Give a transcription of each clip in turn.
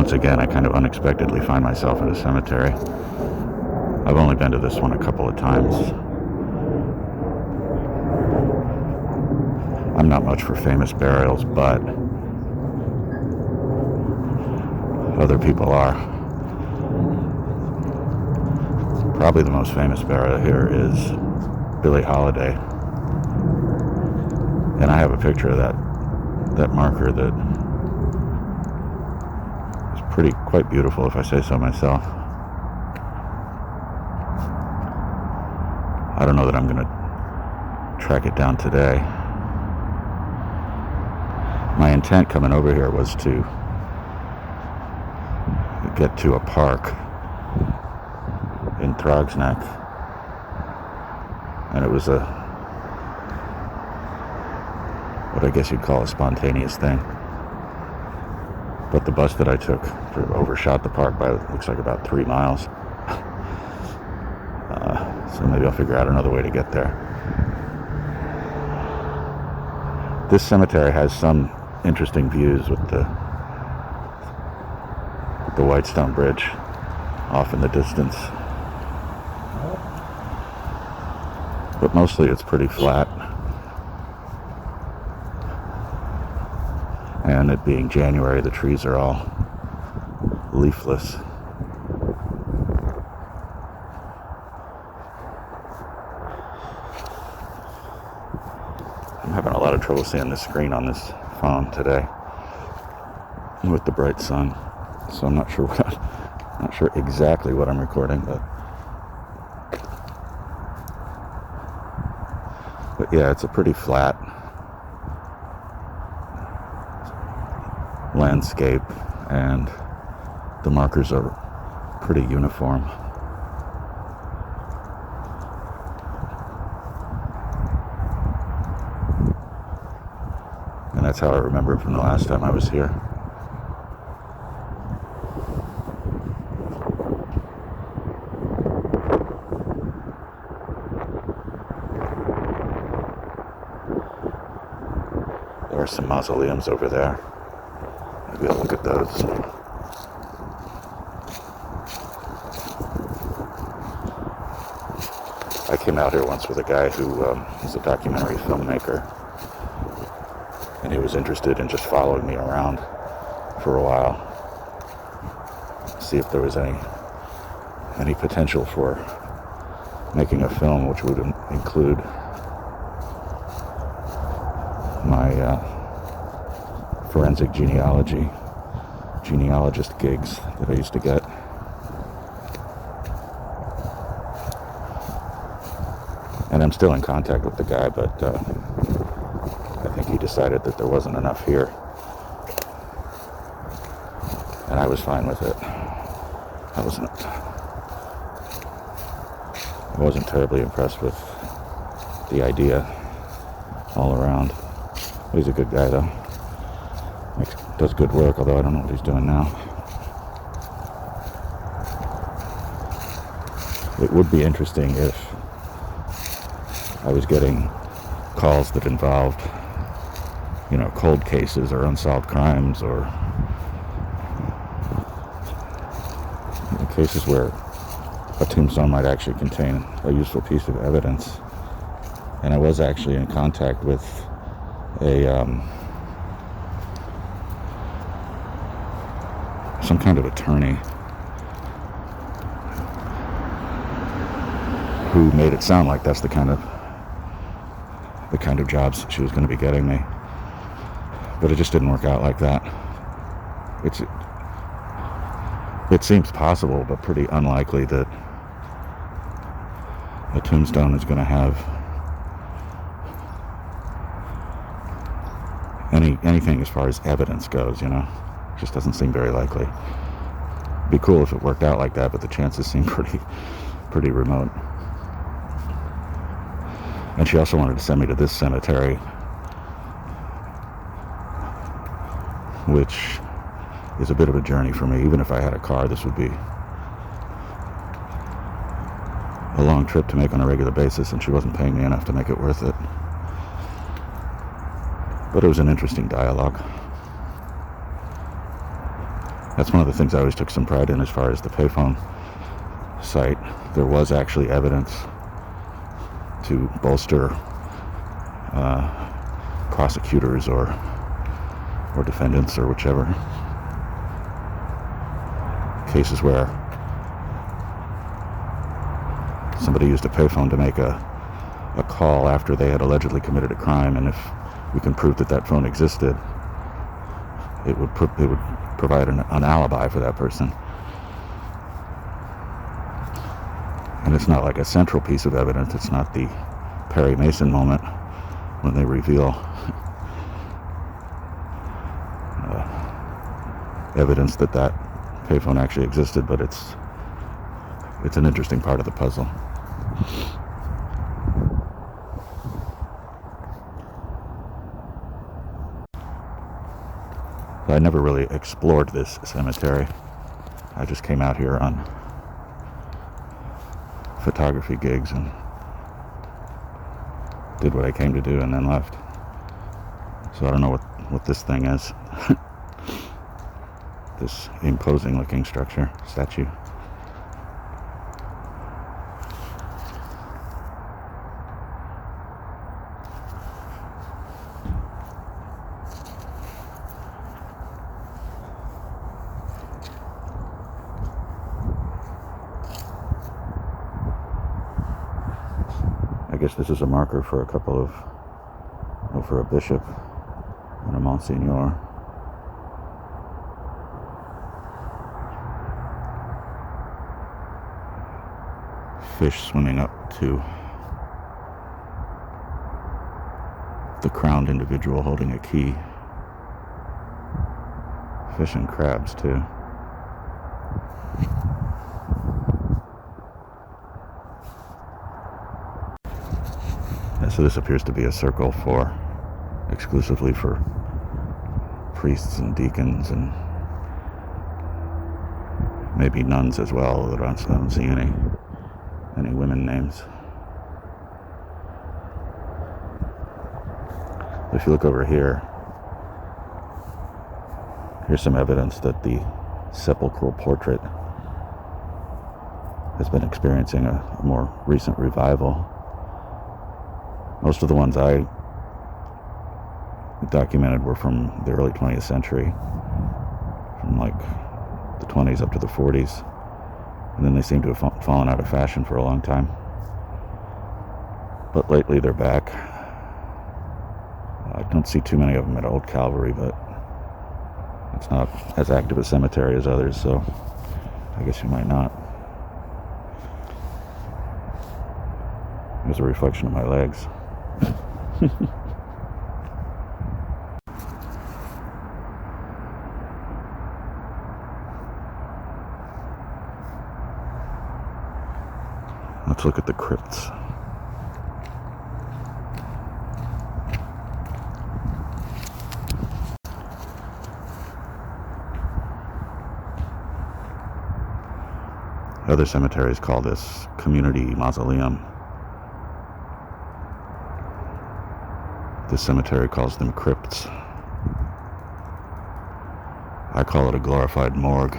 Once again, I kind of unexpectedly find myself in a cemetery. I've only been to this one a couple of times. I'm not much for famous burials, but other people are. Probably the most famous burial here is Billie Holiday. And I have a picture of that marker that is quite beautiful, if I say so myself. I don't know that I'm going to track it down today. My intent coming over here was to get to a park in Throgsneck, and it was what I guess you'd call a spontaneous thing. But the bus that I took overshot the park by, looks like, about 3 miles. So maybe I'll figure out another way to get there. This cemetery has some interesting views with the Whitestone Bridge off in the distance. But mostly it's pretty flat. And it being January, the trees are all leafless. I'm having a lot of trouble seeing the screen on this phone today with the bright sun, so I'm not sure exactly what I'm recording, but yeah, it's a pretty flat landscape, and the markers are pretty uniform. And that's how I remember it from the last time I was here. There are some mausoleums over there. Maybe I'll look at those. I came out here once with a guy who was a documentary filmmaker, and he was interested in just following me around for a while, see if there was any potential for making a film which would include my forensic genealogist gigs that I used to get. And I'm still in contact with the guy, but I think he decided that there wasn't enough here, and I was fine with it. I wasn't terribly impressed with the idea all around. He's a good guy, though. Does good work, although I don't know what he's doing now. It would be interesting if I was getting calls that involved, cold cases or unsolved crimes, or cases where a tombstone might actually contain a useful piece of evidence. And I was actually in contact with some kind of attorney who made it sound like that's the kind of jobs she was going to be getting me, but it just didn't work out like that. It seems possible, but pretty unlikely that a tombstone is going to have anything as far as evidence goes, just doesn't seem very likely. It'd be cool if it worked out like that, but the chances seem pretty remote. And she also wanted to send me to this cemetery, which is a bit of a journey for me. Even if I had a car, this would be a long trip to make on a regular basis, and she wasn't paying me enough to make it worth it. But it was an interesting dialogue. That's one of the things I always took some pride in as far as the payphone site. There was actually evidence to bolster prosecutors or defendants or whichever cases where somebody used a payphone to make a call after they had allegedly committed a crime, and if we can prove that that phone existed, it would provide an alibi for that person. And it's not like a central piece of evidence. It's not the Perry Mason moment when they reveal evidence that that payphone actually existed, but it's an interesting part of the puzzle. I never really explored this cemetery. I just came out here on photography gigs and did what I came to do and then left. So I don't know what this thing is. This imposing looking statue. I guess this is a marker for for a bishop and a Monsignor. Fish swimming up to the crowned individual holding a key. Fish and crabs too. So this appears to be a circle exclusively for priests and deacons and maybe nuns as well. I don't see any women names. If you look over here, here's some evidence that the sepulchral portrait has been experiencing a more recent revival. Most of the ones I documented were from the early 20th century, from like the 20s up to the 40s, and then they seem to have fallen out of fashion for a long time. But lately they're back. I don't see too many of them at Old Calvary, but it's not as active a cemetery as others, so I guess you might not. There's a reflection of my legs. Let's look at the crypts. Other cemeteries call this community mausoleum. This cemetery calls them crypts. I call it a glorified morgue.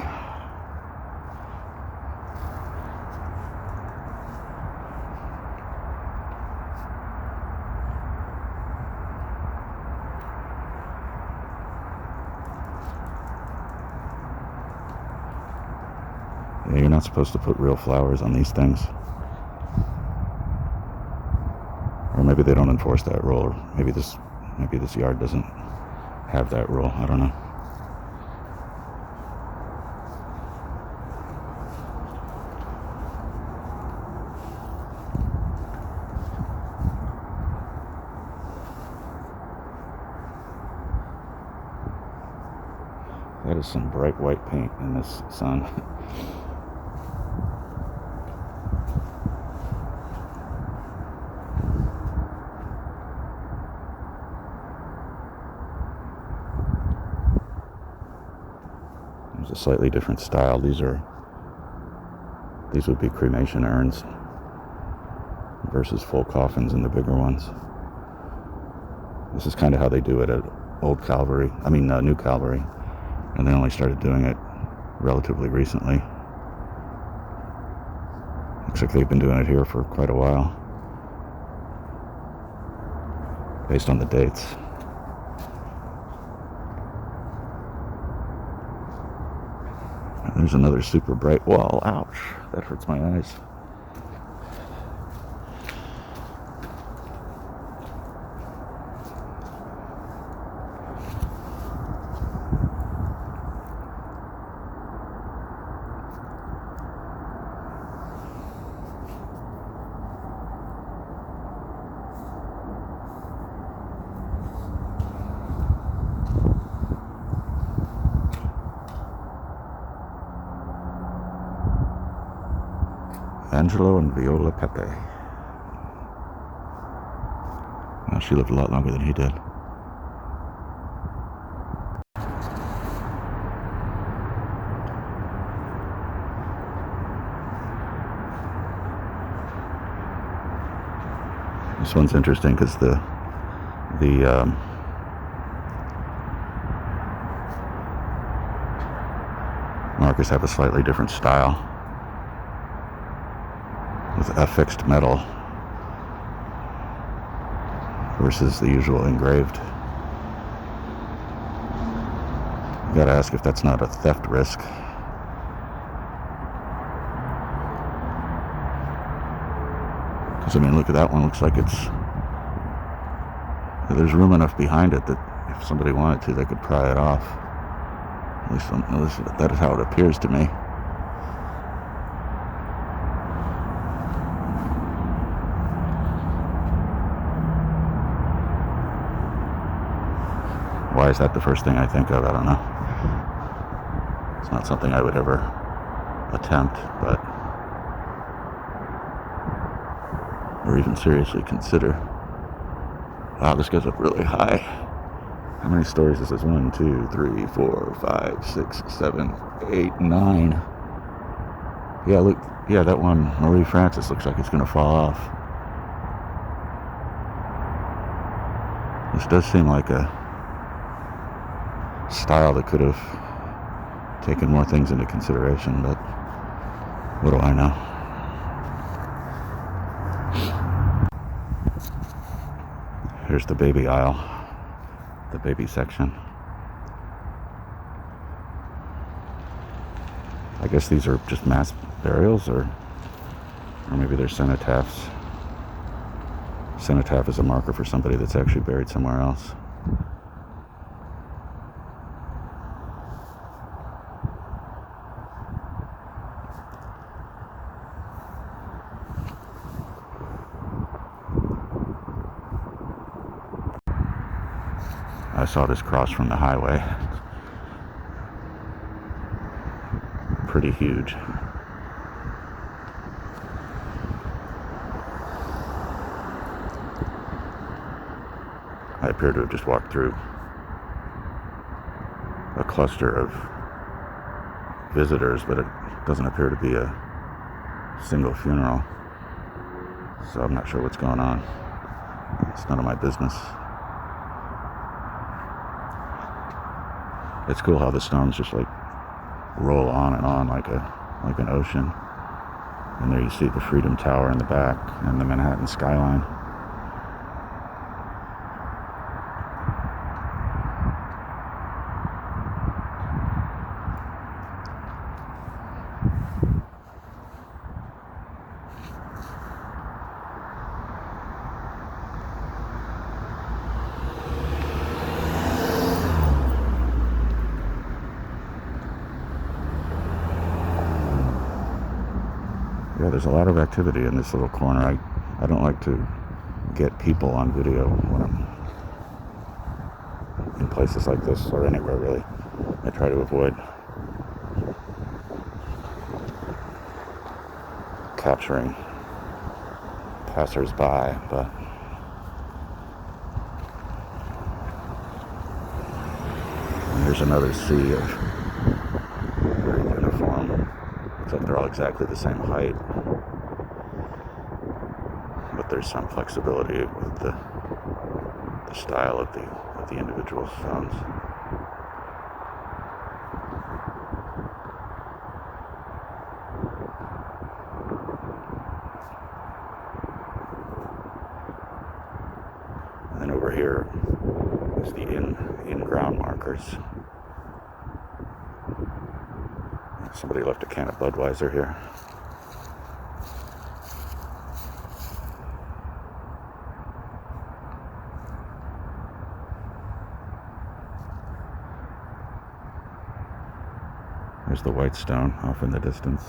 Yeah, you're not supposed to put real flowers on these things. Or maybe they don't enforce that rule, or maybe this yard doesn't have that rule. I don't know. That is some bright white paint in this sun. There's a slightly different style. These would be cremation urns versus full coffins in the bigger ones. This is kind of how they do it at New Calvary, and they only started doing it relatively recently. Looks like they've been doing it here for quite a while, based on the dates. There's another super bright wall. Ouch, that hurts my eyes. Angelo and Viola Pepe. Well, she lived a lot longer than he did. This one's interesting because the markers have a slightly different style, with affixed metal versus the usual engraved. You gotta ask if that's not a theft risk. Because, I mean, look at that one. Looks like there's room enough behind it that if somebody wanted to, they could pry it off. At least that is how it appears to me. Why is that the first thing I think of? I don't know. It's not something I would ever attempt, or even seriously consider. Wow, this goes up really high. How many stories is this? 1, 2, 3, 4, 5, 6, 7, 8, 9. Yeah, look. Yeah, that one, Marie Francis, looks like it's going to fall off. This does seem like a style that could have taken more things into consideration, but what do I know? Here's the baby aisle, the baby section. I guess these are just mass burials, or maybe they're cenotaphs. Cenotaph is a marker for somebody that's actually buried somewhere else. I saw this cross from the highway. Pretty huge. I appear to have just walked through a cluster of visitors, but it doesn't appear to be a single funeral. So I'm not sure what's going on. It's none of my business. It's cool how the stones just like roll on and on like an ocean. And there you see the Freedom Tower in the back and the Manhattan skyline. Yeah, there's a lot of activity in this little corner. I don't like to get people on video when I'm in places like this, or anywhere really. I try to avoid capturing passers-by, but here's another sea of very uniform. Looks like they're all exactly the same height, but there's some flexibility with the style of the individual stones. here is the in-ground markers. Somebody left a can of Budweiser here. There's the white stone off in the distance.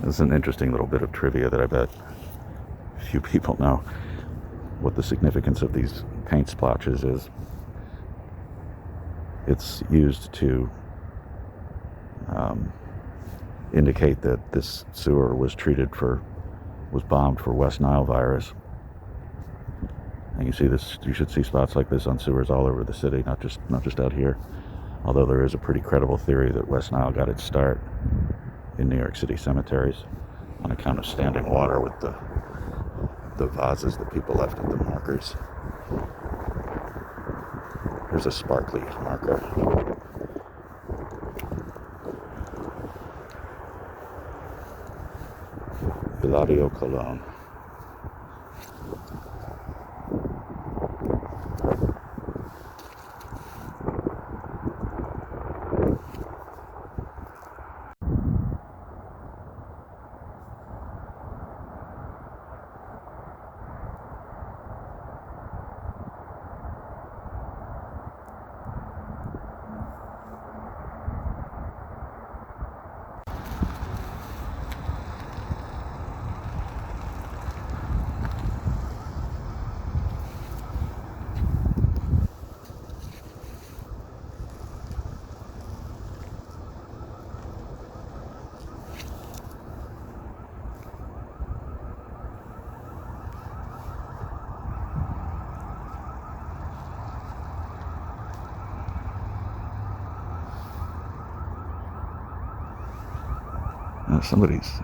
This is an interesting little bit of trivia that I bet few people know what the significance of these paint splotches is. It's used to indicate that this sewer was bombed for West Nile virus. And you see this, you should see spots like this on sewers all over the city, not just out here. Although there is a pretty credible theory that West Nile got its start in New York City cemeteries on account of standing water with the vases that people left at the markers. Here's a sparkly marker. Eladio Cologne.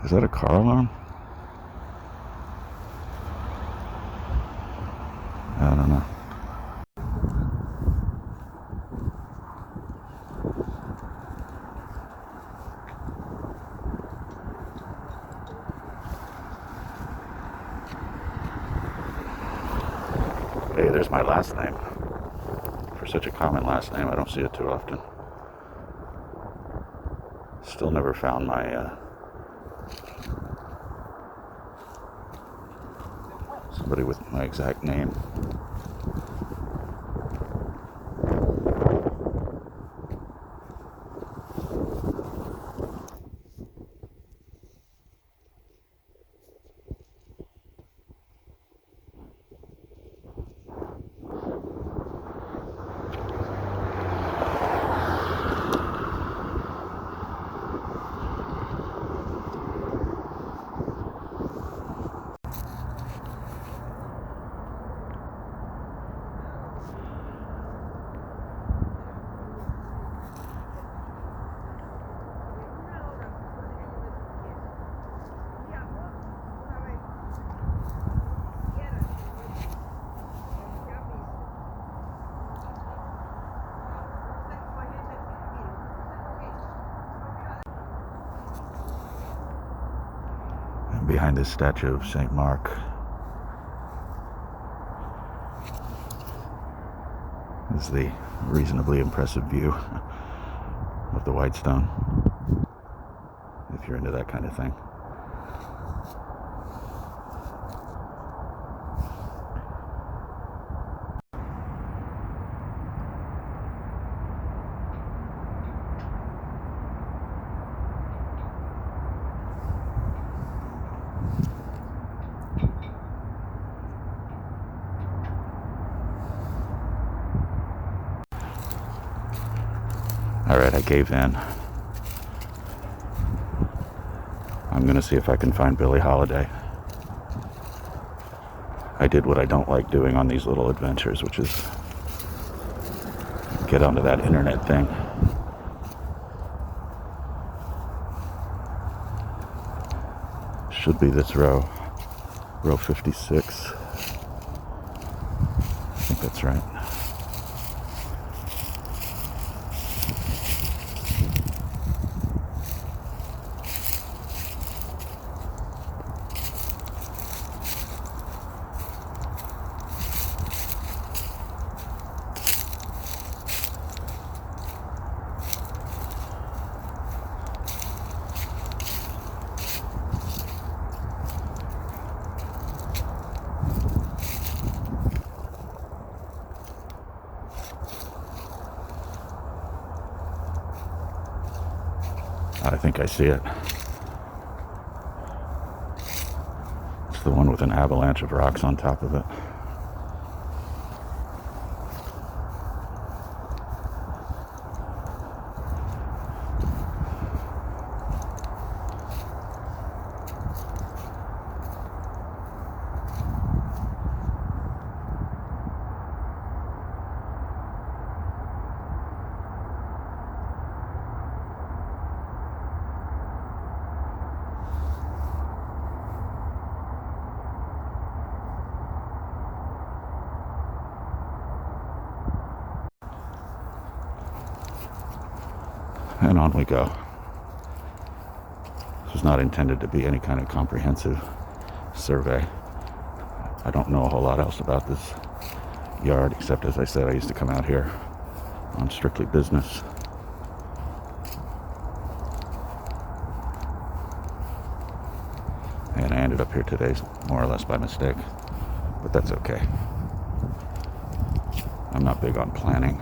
Is that a car alarm? I don't know. Hey, there's my last name. For such a common last name, I don't see it too often. Still never found my somebody with my exact name. Behind this statue of St. Mark is the reasonably impressive view of the White Stone, if you're into that kind of thing. Alright, I gave in. I'm gonna see if I can find Billie Holiday. I did what I don't like doing on these little adventures, which is get onto that internet thing. Should be this row 56. I think that's right. I think I see it. It's the one with an avalanche of rocks on top of it. And on we go. This was not intended to be any kind of comprehensive survey. I don't know a whole lot else about this yard, except, as I said, I used to come out here on strictly business. And I ended up here today more or less by mistake, but that's okay. I'm not big on planning.